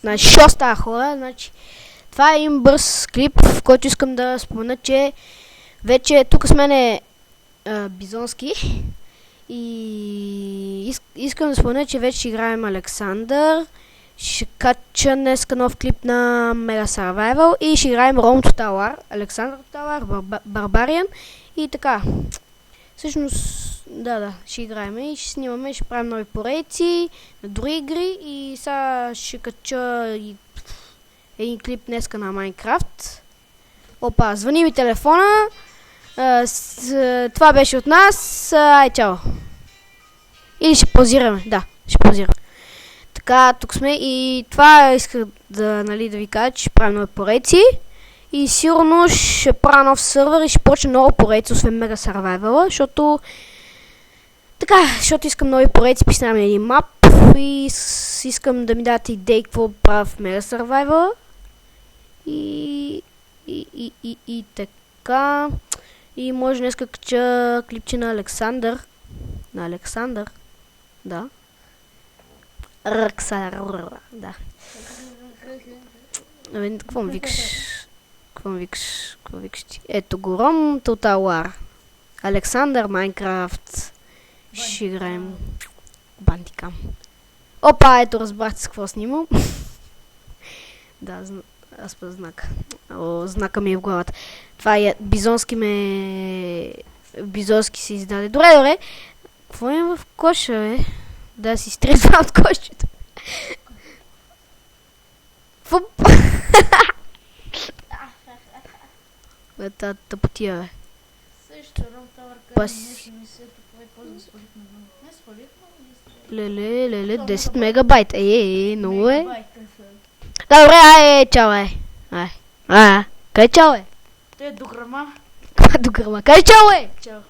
Значи, що става хора? Значи, това е един бърз клип, в който искам да спомена, че вече тук с мен е Бизонски и искам да спомена, че вече играем Александър. Ще кача днеска нов клип на Mega Survival и ще играем Rome Total War, Александър Total War, Barbarian и така. Всъщност, да, ще играем и ще снимаме, ще правим нови поредици на други игри и сега ще кача един клип днеска на Майнкрафт. Опа, звъни ми телефона. Това беше от нас. Ай, чао. Или ще паузираме. Да, ще паузираме. Така, тук сме и това исках да ви кажа, че ще правим нови поредици. И сигурно ще правя нов сервер и ще почне много поредици, освен Mega Survival, защото искам нови поредици, писнам един мап и искам да ми дадете идеи какво правя в Mega Survival. И така. И може днес кача клипче на Александър. Да. Да. Какво ми викаш? Ти? Ето го, Rome Total War. Александър, Майнкрафт. Ще играем Бандикам. Опа, ето разбрахте с какво снимам. Да, аз път знака. Знака ми е в главата. Това е Бизонски Бизонски се издаде. Добре. Какво има в коша, бе? Да си стресва от кошчето. Фуп! Бе, тази тъпотия, бе. Също Ром Леле, 10 мегабайт. Много е. Добре, чао, Къде чао, Те е до грама. Къде чао, Чао.